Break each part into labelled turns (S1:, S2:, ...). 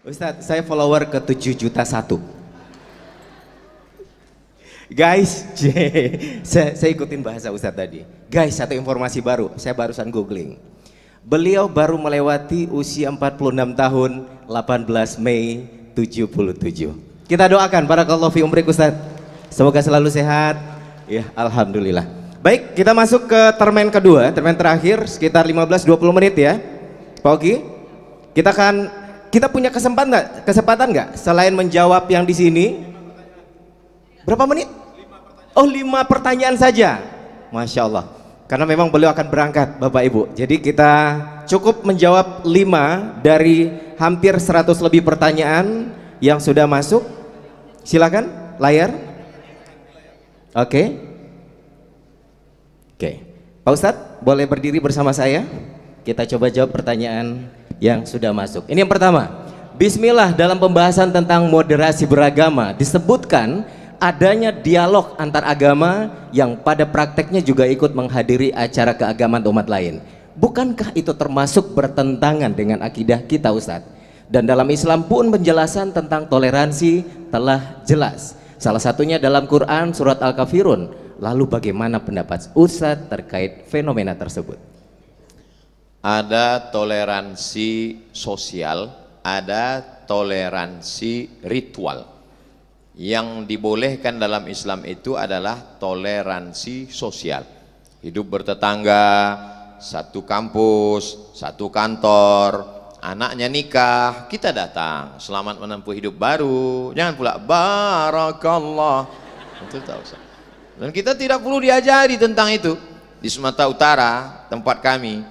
S1: Ustadz, saya follower ke 7 juta 1. Guys, saya ikutin bahasa Ustadz tadi. Guys, satu informasi baru, saya barusan googling. Beliau baru melewati usia 46 tahun, 18 Mei 77. Kita doakan barakallahu fi umrik Ustadz. Semoga selalu sehat. Ya, alhamdulillah. Baik, kita masuk ke termen kedua, termen terakhir sekitar 15-20 menit ya. Pak Ogi, kita punya kesempatan nggak selain menjawab yang di sini? Berapa menit? Oh, 5 pertanyaan saja. Masya Allah. Karena memang beliau akan berangkat Bapak Ibu. Jadi kita cukup menjawab 5 dari hampir 100 lebih pertanyaan yang sudah masuk. Silakan layar. Oke. Pak Ustadz boleh berdiri bersama saya. Kita coba jawab pertanyaan yang sudah masuk. Ini yang pertama. Bismillah, dalam pembahasan tentang moderasi beragama disebutkan adanya dialog antar agama yang pada prakteknya juga ikut menghadiri acara keagamaan umat lain. Bukankah itu termasuk bertentangan dengan akidah kita Ustadz? Dan dalam Islam pun penjelasan tentang toleransi telah jelas. Salah satunya dalam Quran surat Al-Kafirun. Lalu bagaimana pendapat Ustadz terkait fenomena tersebut?
S2: Ada toleransi sosial, ada toleransi ritual. Yang dibolehkan dalam Islam itu adalah toleransi sosial. Hidup bertetangga, satu kampus, satu kantor, anaknya nikah, kita datang, selamat menempuh hidup baru. Jangan pula barakallah. Itu tahu Ustaz. Dan kita tidak perlu diajari tentang itu. Di Sumatera Utara, tempat kami,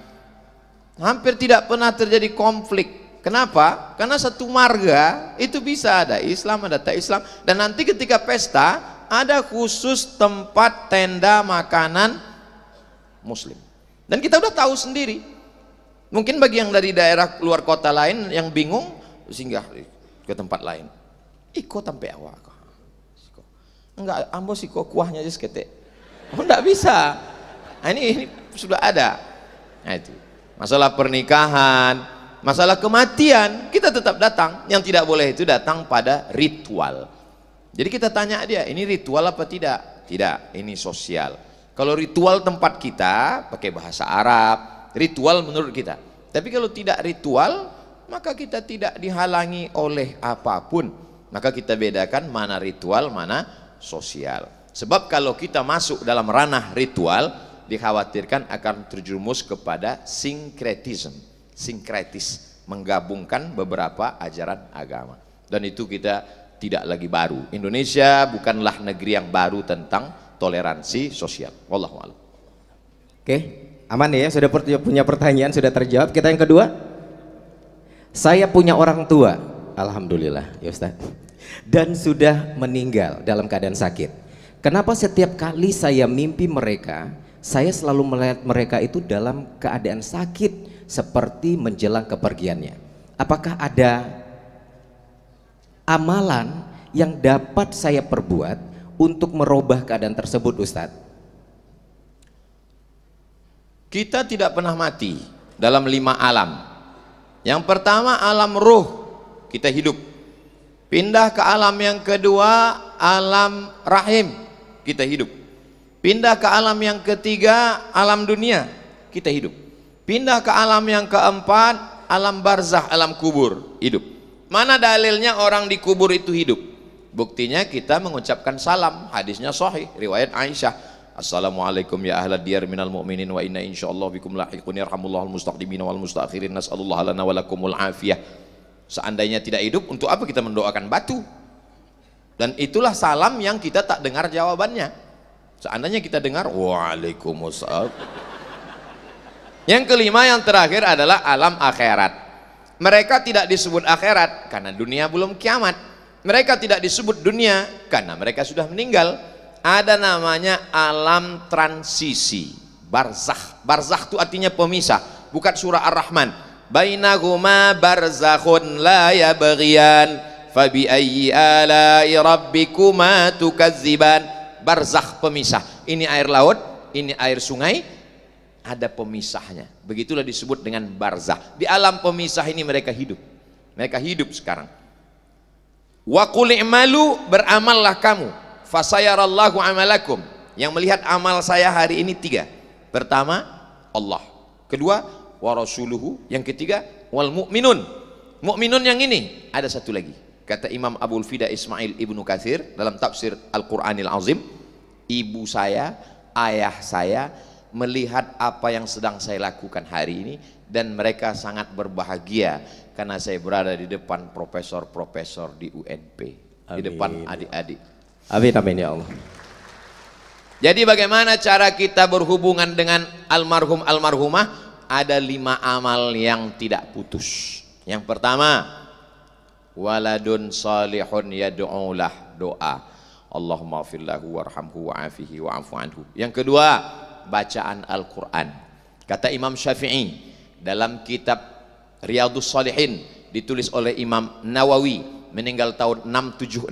S2: hampir tidak pernah terjadi konflik. Kenapa? Karena satu marga itu bisa ada Islam, ada tak Islam. Dan nanti ketika pesta, ada khusus tempat tenda makanan Muslim. Dan kita udah tahu sendiri. Mungkin bagi yang dari daerah luar kota lain yang bingung, singgah ke tempat lain. Iko sampai awak. Enggak, ambo sih kok kuahnya aja sekete. Oh, enggak bisa. Nah, ini sudah ada. Nah, itu. Masalah pernikahan, masalah kematian, kita tetap datang. Yang tidak boleh itu datang pada ritual. Jadi kita tanya dia, ini ritual apa tidak? Tidak, ini sosial. Kalau ritual tempat kita pakai bahasa Arab, ritual menurut kita. Tapi kalau tidak ritual, maka kita tidak dihalangi oleh apapun. Maka kita bedakan mana ritual, mana sosial. Sebab kalau kita masuk dalam ranah ritual, dikhawatirkan akan terjerumus kepada sinkretisme, sinkretis, menggabungkan beberapa ajaran agama. Dan itu kita tidak lagi baru. Indonesia bukanlah negeri yang baru tentang toleransi sosial. Wallahu a'lam.
S1: Oke, aman ya, sudah punya pertanyaan, sudah terjawab. Kita yang kedua. Saya punya orang tua, alhamdulillah ya Ustaz, dan sudah meninggal dalam keadaan sakit. Kenapa setiap kali saya mimpi mereka, saya selalu melihat mereka itu dalam keadaan sakit seperti menjelang kepergiannya? Apakah ada amalan yang dapat saya perbuat untuk merubah keadaan tersebut Ustadz?
S2: Kita tidak pernah mati dalam 5 alam. Yang pertama alam ruh, kita hidup. Pindah ke alam yang kedua, alam rahim, kita hidup. Pindah ke alam yang ketiga, alam dunia, kita hidup. Pindah ke alam yang keempat, alam barzah, alam kubur, hidup. Mana dalilnya orang dikubur itu hidup? Buktinya kita mengucapkan salam, hadisnya sahih, riwayat Aisyah. Assalamualaikum ya ahlad diyar minal mu'minin wa inna insyaallah bikum lahiqun yarhamullahul mustaqdimin wal mustaakhirin nas'alullah lana wa lakumul afiyah. Seandainya tidak hidup, untuk apa kita mendoakan batu? Dan itulah salam yang kita tak dengar jawabannya. Seandainya kita dengar waalaikumsalam. Yang kelima, yang terakhir adalah alam akhirat. Mereka tidak disebut akhirat karena dunia belum kiamat. Mereka tidak disebut dunia karena mereka sudah meninggal. Ada namanya alam transisi, barzakh. Barzakh itu artinya pemisah, bukan surah Ar-Rahman. Bainahuma barzakhun la yabghiyan fabi ayyi ala'i rabbikuma tukazziban. Barzakh, pemisah. Ini air laut, ini air sungai, ada pemisahnya. Begitulah disebut dengan barzakh. Di alam pemisah ini mereka hidup. mereka hidup sekarang. Wa qul i'malu, beramallah kamu, fasayarallahu amalakum. Yang melihat amal saya hari ini tiga. Pertama, Allah. Kedua, wa rasuluhu. Yang ketiga, wal mu'minun. Mu'minun yang ini ada satu lagi. Kata Imam Abul Fida Ismail Ibnu Katsir dalam tafsir Al-Qur'anil Azim, ibu saya, ayah saya melihat apa yang sedang saya lakukan hari ini, dan mereka sangat berbahagia karena saya berada di depan profesor-profesor di UNP, amin, di depan adik-adik.
S1: Amin, amin ya Allah.
S2: Jadi bagaimana cara kita berhubungan dengan almarhum almarhumah? Ada 5 amal yang tidak putus. Yang pertama, waladun salihun yad'ulah, doa Allahumma firlahu warhamhu wa'afihi wa'afu anhu. Yang kedua, bacaan Al-Quran. Kata Imam Syafi'i dalam kitab Riyadhus Shalihin, ditulis oleh Imam Nawawi, meninggal tahun 676,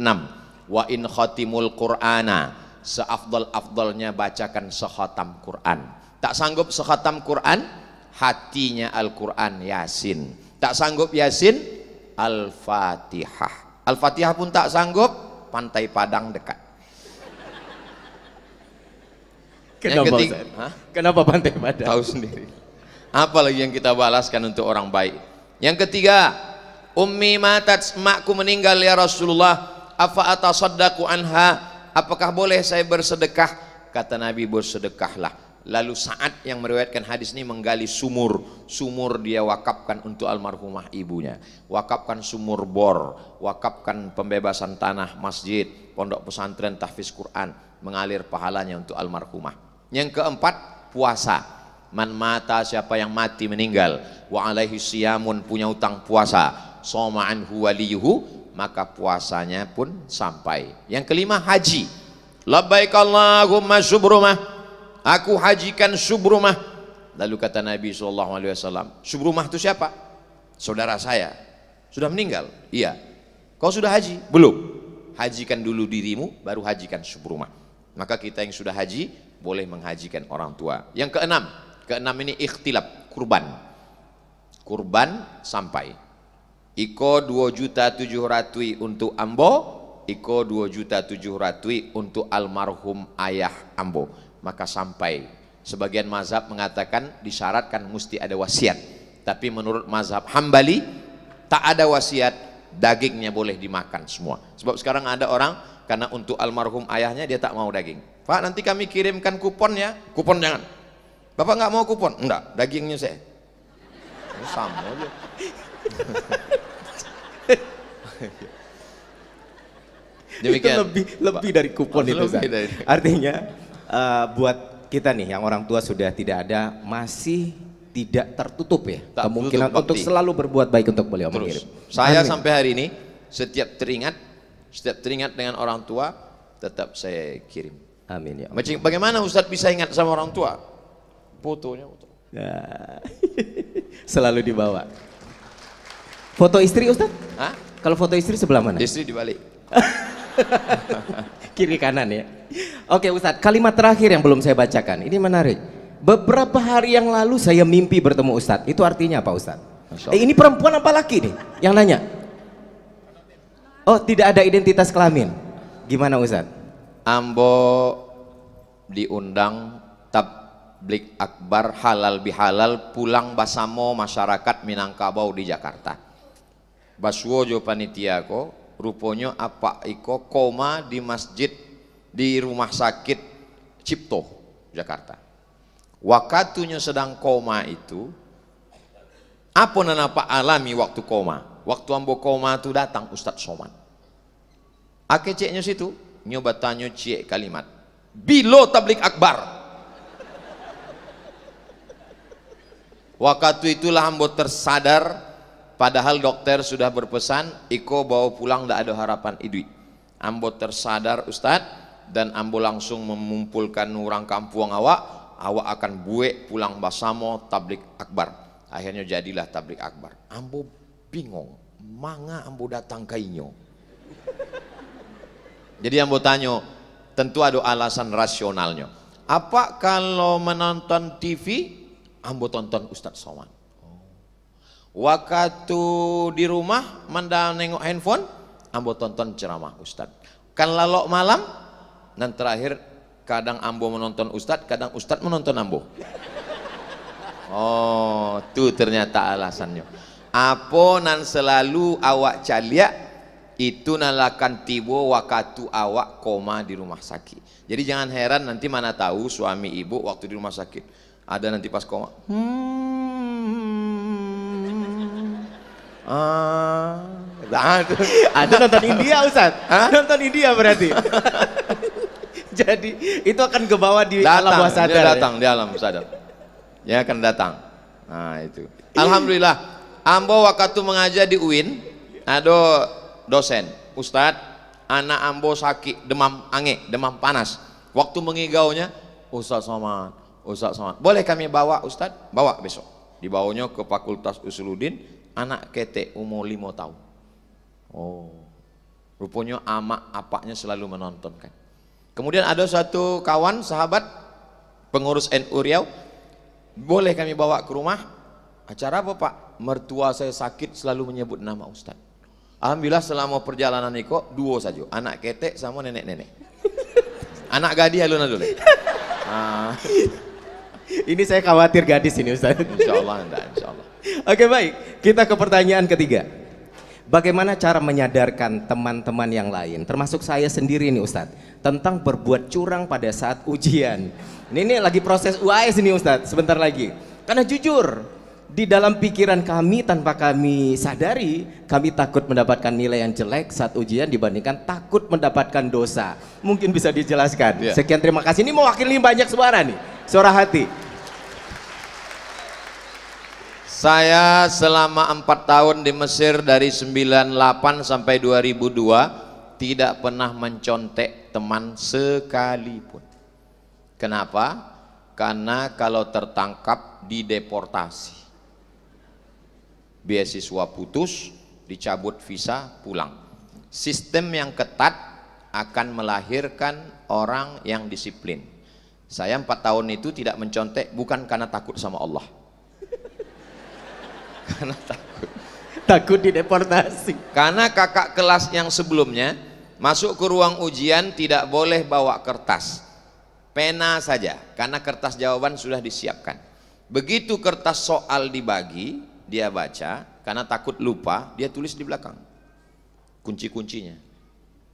S2: wa in khatimul Qur'ana, seafdal-afdalnya bacakan sekhatam Quran. Tak sanggup sekhatam Quran, hatinya Al-Quran, Yasin. Tak sanggup Yasin, Al-Fatihah. Al-Fatihah pun tak sanggup, Pantai Padang dekat.
S1: Kenapa, kenapa Pantai Padang?
S2: Tahu sendiri. Apa lagi yang kita balaskan untuk orang baik? Yang ketiga, ummi matat, makku meninggal ya Rasulullah, afa atasaddaqu anha, apakah boleh saya bersedekah? Kata Nabi, bersedekahlah. Lalu Sa'ad yang meriwayatkan hadis ini menggali sumur. Sumur dia wakafkan untuk almarhumah ibunya. Wakafkan sumur bor, wakafkan pembebasan tanah masjid, pondok pesantren, tahfiz Quran, mengalir pahalanya untuk almarhumah. Yang keempat, puasa. Man mata, siapa yang mati meninggal, wa alaihi siyamun, punya utang puasa, soma anhu waliyuhu, maka puasanya pun sampai. Yang kelima, haji. Labbaik Allahumma subrumah, aku hajikan Subrumah. Lalu kata Nabi SAW, Subrumah itu siapa? Saudara saya. Sudah meninggal? Iya. Kau sudah haji? Belum. Hajikan dulu dirimu, baru hajikan Subrumah. Maka kita yang sudah haji boleh menghajikan orang tua. Yang keenam ini ikhtilaf, kurban. Kurban sampai. Iko 2.700.000 untuk Ambo, Iko 2.700.000 untuk almarhum ayah Ambo. Maka sampai. Sebagian mazhab mengatakan disyaratkan mesti ada wasiat, tapi menurut mazhab Hambali tak ada wasiat, dagingnya boleh dimakan semua. Sebab sekarang ada orang karena untuk almarhum ayahnya dia tak mau daging. Pak, nanti kami kirimkan kupon ya. Kupon jangan. Bapak nggak mau kupon? Enggak, dagingnya saya. Sama aja.
S1: Demikian. Itu lebih dari kupon itu. Artinya buat kita nih yang orang tua sudah tidak ada, masih tidak tertutup ya tak kemungkinan untuk selalu berbuat baik untuk beliau.
S2: Terus saya sampai hari ini setiap teringat dengan orang tua tetap saya kirim.
S1: Amin ya.
S2: Bagaimana Ustadz bisa ingat sama orang tua? Fotonya
S1: nah, selalu dibawa. Foto istri Ustadz?
S2: Hah?
S1: Kalau foto istri sebelah mana?
S2: Istri dibalik.
S1: Kiri kanan ya. Oke Ustadz, kalimat terakhir yang belum saya bacakan ini menarik. Beberapa hari yang lalu saya mimpi bertemu Ustadz. Itu artinya apa Ustadz? Ini perempuan apa laki nih yang nanya? Oh, tidak ada identitas kelamin. Gimana Ustadz?
S2: Ambo diundang tablik akbar halal bihalal pulang basamo masyarakat Minangkabau di Jakarta. Baswojo panitia ko rupanya apa iko koma di masjid di rumah sakit Cipto Jakarta. Wakatunya sedang koma itu, apa nana pak alami waktu koma? Waktu ambo koma itu datang Ustadz Somad. Ake ceknya situ nyoba tanya cek kalimat bilo tablik akbar. Waktu itulah ambo tersadar, padahal dokter sudah berpesan iko bawa pulang tidak ada harapan idui. Ambo tersadar Ustadz, dan ambo langsung mengumpulkan orang kampung awak akan buek pulang basamo tablik akbar. Akhirnya jadilah tablik akbar. Ambo bingung, manga ambo datang kainyo. Jadi ambo tanya, tentu ada alasan rasionalnya. Apa kalau menonton TV, ambo tonton Ustadz Somad. Waktu di rumah manda nengok handphone, ambo tonton ceramah Ustadz. Kan lalok malam, dan terakhir kadang ambo menonton Ustadz, kadang Ustadz menonton ambo. Oh, itu ternyata alasannya. Apa nan selalu awak calia itu nalakan tibo waktu awak koma di rumah sakit. Jadi jangan heran nanti mana tahu suami ibu waktu di rumah sakit ada nanti pas koma.
S1: Ada nonton India Ustaz? Nonton India berarti. Jadi itu akan kebawa di alam bawah sadar.
S2: Dia datang di alam sadar. Ya akan datang. Nah itu. Alhamdulillah. Ambo waktu mengajar di UIN ada dosen, Ustadz, anak ambo sakit demam ange, demam panas. Waktu mengigaunya, Ustadz Somad, boleh kami bawa Ustadz? Bawa besok. Dibawanya ke Fakultas Usuluddin, anak kete umur 5 tahun. Oh, rupanya amak apaknya selalu menontonkan. Kemudian ada satu kawan sahabat pengurus NU Riau, boleh kami bawa ke rumah? Acara apa Pak? Mertua saya sakit selalu menyebut nama Ustadz. Alhamdulillah selama perjalanan itu 2 saja, anak ketek sama nenek-nenek. Anak gadis alun dulu.
S1: Ini saya khawatir gadis ini Ustadz.
S2: Insya Allah enggak, insya Allah.
S1: Oke baik, kita ke pertanyaan ketiga. Bagaimana cara menyadarkan teman-teman yang lain, termasuk saya sendiri nih Ustadz, tentang berbuat curang pada saat ujian. Ini lagi proses UAS ini Ustadz, sebentar lagi. Karena jujur, di dalam pikiran kami tanpa kami sadari, kami takut mendapatkan nilai yang jelek saat ujian dibandingkan takut mendapatkan dosa. Mungkin bisa dijelaskan. Sekian, terima kasih. Ini mewakili banyak suara nih, suara hati.
S2: Saya selama 4 tahun di Mesir dari 98 sampai 2002 tidak pernah mencontek teman sekalipun. Kenapa? Karena kalau tertangkap dideportasi. Beasiswa putus, dicabut visa, pulang. Sistem yang ketat akan melahirkan orang yang disiplin. Saya 4 tahun itu tidak mencontek bukan karena takut sama Allah. Karena
S1: takut dideportasi.
S2: Karena kakak kelas yang sebelumnya masuk ke ruang ujian tidak boleh bawa kertas, pena saja, karena kertas jawaban sudah disiapkan. Begitu kertas soal dibagi, dia baca, karena takut lupa, dia tulis di belakang kunci-kuncinya.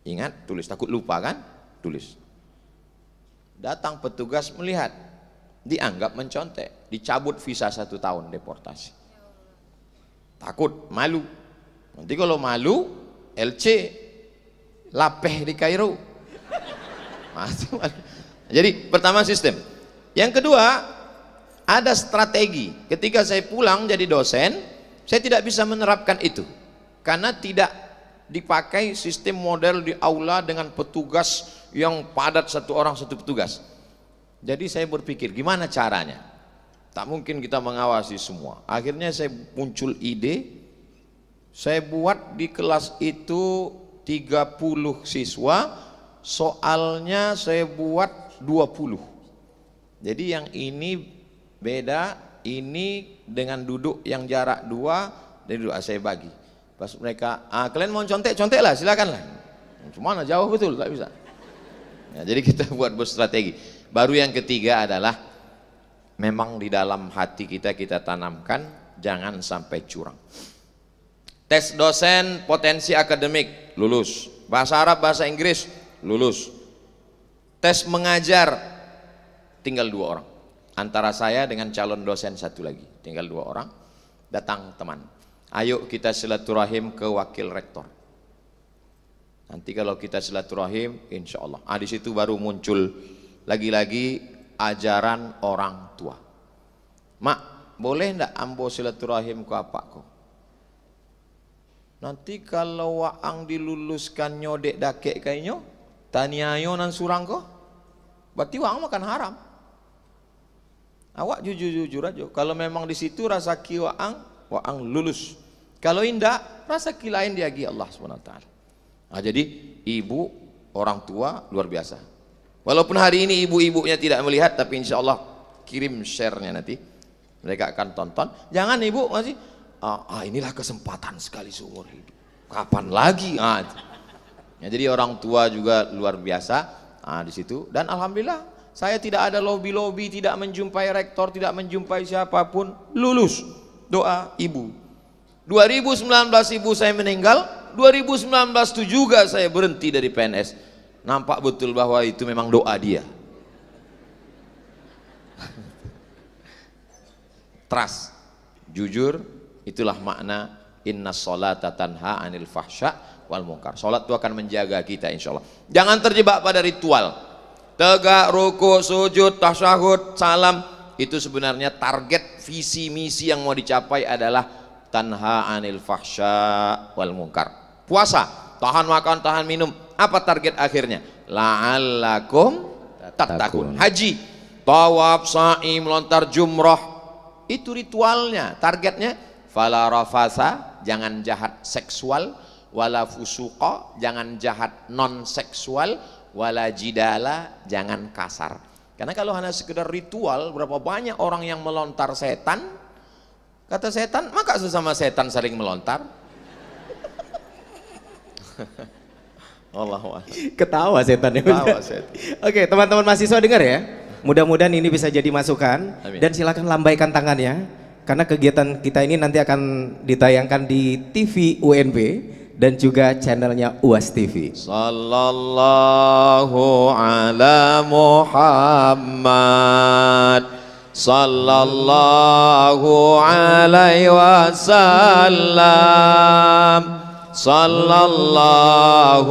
S2: Ingat, tulis, takut lupa kan? Tulis. Datang petugas melihat, dianggap mencontek, dicabut visa 1 tahun, deportasi. Takut, malu. Nanti kalau malu, LC lapeh di Kairo. Jadi pertama sistem. Yang kedua, ada strategi. Ketika saya pulang jadi dosen, saya tidak bisa menerapkan itu karena tidak dipakai sistem model di aula dengan petugas yang padat, 1 orang 1 petugas. Jadi saya berpikir gimana caranya. Tak mungkin kita mengawasi semua. Akhirnya saya muncul ide, saya buat di kelas itu 30 siswa, soalnya saya buat 20. Jadi yang ini beda, ini dengan duduk yang jarak 2, dan duduk saya bagi. Pas mereka, kalian mau contek, conteklah, silakanlah. Cuma jauh betul, tak bisa. Ya, jadi kita buat strategi. Baru yang ketiga adalah memang di dalam hati kita tanamkan jangan sampai curang. Tes dosen potensi akademik lulus, bahasa Arab, bahasa Inggris lulus. Tes mengajar tinggal 2 orang. Antara saya dengan calon dosen 1 lagi, tinggal 2 orang. Datang teman, ayo kita silaturahim ke wakil rektor. Nanti kalau kita silaturahim, insya Allah. Di situ baru muncul lagi-lagi ajaran orang tua. Mak, boleh ndak ambo silaturahim ke apakku? Nanti kalau waang diluluskan nyodek dakek kayaknya, taniayo nan surang ko, berarti waang makan haram. Awak jujur-jujur aja. Kalau memang di situ rasa ki waang lulus. Kalau indak, rasa ki lain diagi Allah SWT. Jadi ibu, orang tua luar biasa. Walaupun hari ini ibu-ibunya tidak melihat, tapi insya Allah kirim share-nya nanti. Mereka akan tonton. Jangan ibu masih, inilah kesempatan sekali seumur hidup. Kapan lagi? Ya, jadi orang tua juga luar biasa di situ. Dan alhamdulillah saya tidak ada lobby-lobby, tidak menjumpai rektor, tidak menjumpai siapapun, lulus. Doa ibu. 2019 ibu saya meninggal, 2019 itu juga saya berhenti dari PNS. Nampak betul bahwa itu memang doa dia. Trust, jujur, itulah makna inna sholata tanha anil fahsya wal munkar. Sholat itu akan menjaga kita insya Allah. Jangan terjebak pada ritual. Tegak, ruku, sujud, tasyahud, salam. Itu sebenarnya target visi misi yang mau dicapai adalah tanha anil fahsya wal munkar. Puasa, tahan makan, tahan minum. Apa target akhirnya? La'allakum tattaqun. Haji, tawaf, sa'i, melontar jumrah. Itu ritualnya, targetnya. Fala rafasa, jangan jahat seksual. Wala fusuqa, jangan jahat non seksual. Wala jidala, jangan kasar. Karena kalau hanya sekedar ritual, berapa banyak orang yang melontar setan. Kata setan, maka sesama setan saling melontar. Allah.
S1: Ketawa setan ya.
S2: Ketawa setan.
S1: Oke, teman-teman mahasiswa dengar ya. Mudah-mudahan ini bisa jadi masukan.
S2: Amin.
S1: Dan silakan lambaikan tangannya karena kegiatan kita ini nanti akan ditayangkan di TV UNB dan juga channelnya UAS TV.
S2: Sallallahu ala Muhammad sallallahu alaihi wasallam. Sallallahu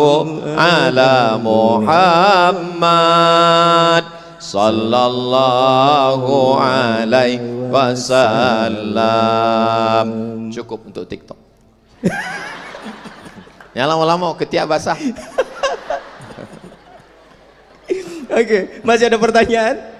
S2: ala Muhammad sallallahu alaihi wasallam. Cukup untuk TikTok. Ya lama-lama ketiak basah.
S1: Oke, masih ada pertanyaan?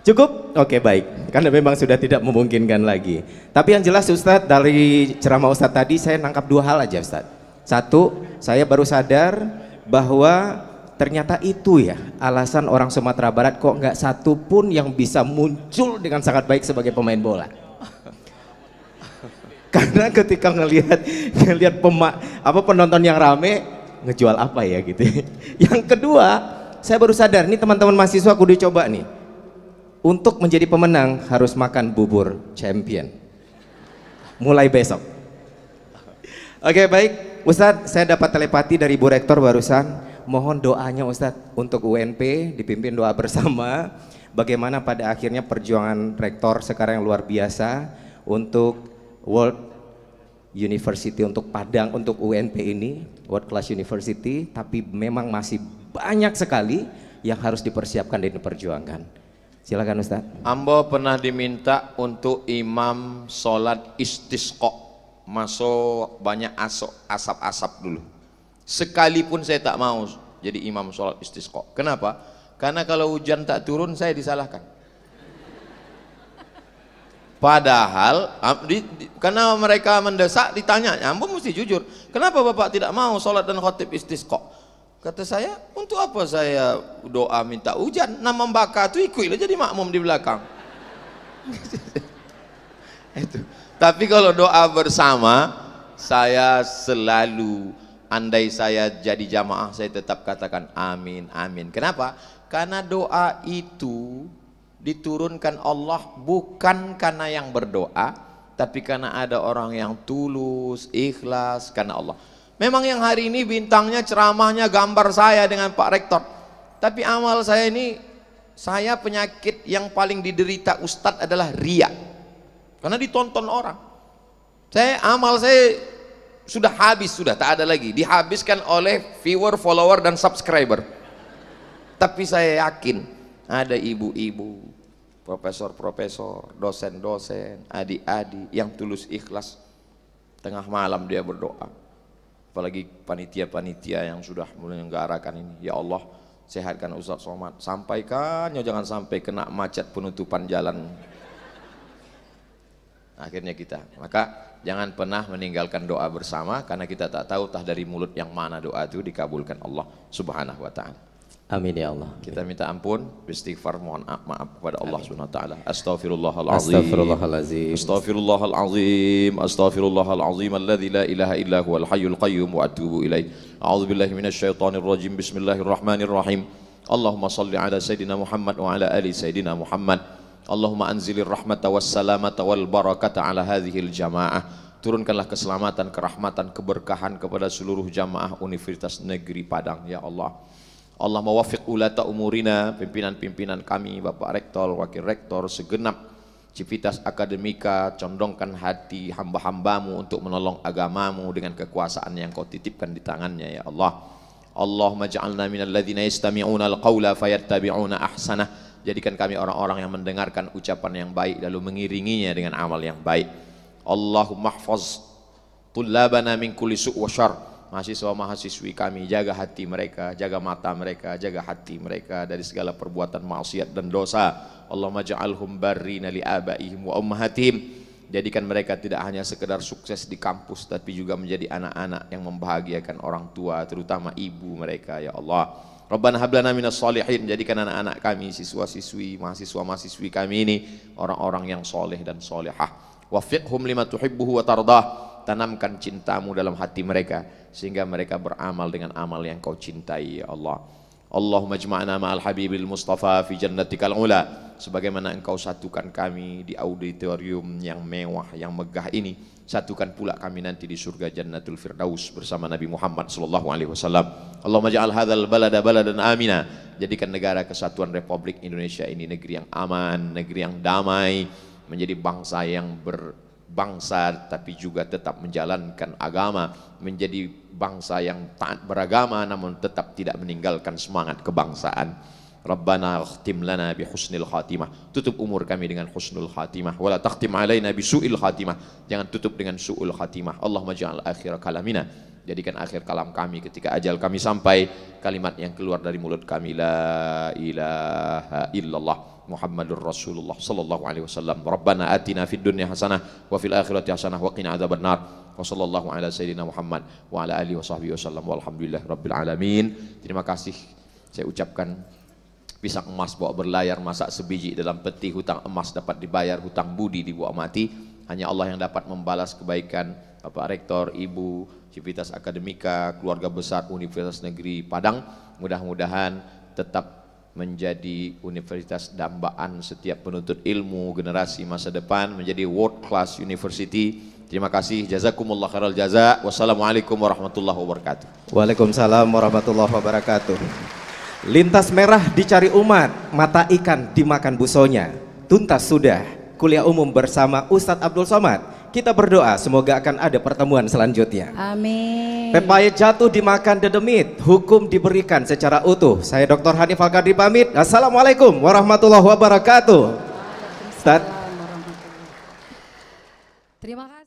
S1: Cukup? Oke, baik. Karena memang sudah tidak memungkinkan lagi. Tapi yang jelas Ustadz, dari ceramah Ustadz tadi saya nangkap dua hal aja Ustadz. Satu, saya baru sadar bahwa ternyata itu ya alasan orang Sumatera Barat kok nggak satu pun yang bisa muncul dengan sangat baik sebagai pemain bola. Karena ketika ngelihat penonton yang rame, ngejual apa ya gitu. Yang kedua, saya baru sadar nih teman-teman mahasiswa kudu coba nih. Untuk menjadi pemenang harus makan bubur champion. Mulai besok. Oke, baik. Ustadz, saya dapat telepati dari Bu Rektor barusan. Mohon doanya Ustadz untuk UNP, dipimpin doa bersama. Bagaimana pada akhirnya perjuangan Rektor sekarang yang luar biasa untuk World University, untuk Padang, untuk UNP ini, World Class University. Tapi memang masih banyak sekali yang harus dipersiapkan dan diperjuangkan. Silakan Ustaz.
S2: Ambo pernah diminta untuk imam sholat istisqa, masuk banyak asap-asap dulu. Sekalipun saya tak mau jadi imam sholat istisqa. Kenapa? Karena kalau hujan tak turun saya disalahkan. Padahal karena mereka mendesak ditanya, Ambo mesti jujur. Kenapa Bapak tidak mau sholat dan khotib istisqa? Kata saya, untuk apa saya doa minta hujan? Nama membaka itu ikutlah jadi makmum di belakang. Itu. Tapi kalau doa bersama, saya selalu, andai saya jadi jamaah, saya tetap katakan amin, amin. Kenapa? Karena doa itu diturunkan Allah bukan karena yang berdoa, tapi karena ada orang yang tulus, ikhlas karena Allah. Memang yang hari ini bintangnya, ceramahnya, gambar saya dengan Pak Rektor. Tapi amal saya ini, saya penyakit yang paling diderita Ustadz adalah riya. Karena ditonton orang. Amal saya sudah habis, sudah tak ada lagi. Dihabiskan oleh viewer, follower, dan subscriber. Tapi saya yakin ada ibu-ibu, profesor-profesor, dosen-dosen, adik-adik yang tulus ikhlas. Tengah malam dia berdoa. Apalagi panitia-panitia yang sudah menyelenggarakan ini. Ya Allah, sehatkan Ustaz Somad, sampaikan, jangan sampai kena macet penutupan jalan. Akhirnya kita, maka jangan pernah meninggalkan doa bersama, karena kita tak tahu tah dari mulut yang mana doa itu dikabulkan Allah Subhanahu wa ta'ala.
S1: Amin ya Allah.
S2: Kita minta ampun, istighfar, mohon maaf kepada Allah Subhanahu wa taala. Astaghfirullahalazim.
S1: Astaghfirullahalazim.
S2: Astaghfirullahalazim. Astaghfirullahalazim alladzi la ilaha illa huwal hayyul qayyum wa atubu ilaih. A'udzubillahi minasyaitonir rajim. Bismillahirrahmanirrahim. Allahumma shalli ala sayidina Muhammad wa ala ali sayidina Muhammad. Allahumma anzilir rahmata was salamata wal barakata ala hadhil jamaah. Turunkanlah keselamatan, kerahmatan, keberkahan kepada seluruh jamaah Universitas Negeri Padang ya Allah. Allah mewaffiq ulata umurina, pimpinan-pimpinan kami, Bapak Rektor, Wakil Rektor, segenap Civitas Akademika, condongkan hati hamba-hambamu untuk menolong agamamu dengan kekuasaan yang kau titipkan di tangannya ya Allah. Allahumma ja'alna minal ladzina yastami'una al-qawla fayattabi'una ahsanah. Jadikan kami orang-orang yang mendengarkan ucapan yang baik lalu mengiringinya dengan amal yang baik. Allahumma hafaz tullabana min kulli su' wa syarr. Mahasiswa-mahasiswi kami, jaga hati mereka, jaga mata mereka, jaga hati mereka dari segala perbuatan maksiat dan dosa. Allahumma ja'alhum barrina li abaihim wa ummahatihim. Jadikan mereka tidak hanya sekedar sukses di kampus tapi juga menjadi anak-anak yang membahagiakan orang tua, terutama ibu mereka ya Allah. Rabbana hab lana minas shalihin. Jadikan anak-anak kami, siswa-siswi, mahasiswa-mahasiswi kami ini orang-orang yang soleh dan solehah. Waffiqhum lima tuhibbuhu wa tardah. Tanamkan cintamu dalam hati mereka sehingga mereka beramal dengan amal yang kau cintai ya Allah. Allahumma jma'na ma'al habibil mustafa fi jannatikal ula. Sebagaimana engkau satukan kami di auditorium yang mewah, yang megah ini, satukan pula kami nanti di surga Jannatul Firdaus bersama Nabi Muhammad sallallahu alaihi wasallam. Allahumma ja'al hadzal balada baladan amina. Jadikan negara kesatuan Republik Indonesia ini negeri yang aman, negeri yang damai, menjadi bangsa yang berbangsa tapi juga tetap menjalankan agama, menjadi bangsa yang taat beragama namun tetap tidak meninggalkan semangat kebangsaan. Rabbana khtim lana bi husnil khatimah. Tutup umur kami dengan husnul khatimah. Wala takhtim alaina bi su'il khatimah. Jangan tutup dengan su'ul khatimah. Allahumma ja'al akhir kalamina. Jadikan akhir kalam kami ketika ajal kami sampai, kalimat yang keluar dari mulut kami la ilaha illallah Muhammadur Rasulullah sallallahu alaihi wasallam. Rabbana atina fid dunya hasanah wa fil akhirati hasanah wa qina adzabannar. Wa sallallahu ala sayyidina Muhammad wa ala alihi washabbihi wasallam. Walhamdulillah rabbil alamin. Terima kasih saya ucapkan. Pisang emas bawa berlayar, masak sebiji dalam peti, hutang emas dapat dibayar, hutang budi dibawa mati. Hanya Allah yang dapat membalas kebaikan Bapak Rektor, Ibu, Civitas Akademika, keluarga besar Universitas Negeri Padang. Mudah-mudahan tetap menjadi universitas dambaan setiap penuntut ilmu generasi masa depan, menjadi world class university. Terima kasih, jazakumullah khairal jaza. Wassalamualaikum warahmatullahi wabarakatuh.
S1: Waalaikumsalam warahmatullahi wabarakatuh. Lintas merah dicari umat, mata ikan dimakan busonya. Tuntas sudah kuliah umum bersama Ustadz Abdul Somad. Kita berdoa semoga akan ada pertemuan selanjutnya.
S3: Amin.
S1: Pepaya jatuh dimakan dedemit, hukum diberikan secara utuh. Saya Dr. Hanif Al-Qadri pamit. Assalamualaikum warahmatullahi wabarakatuh. Ustadz.
S3: Terima kasih.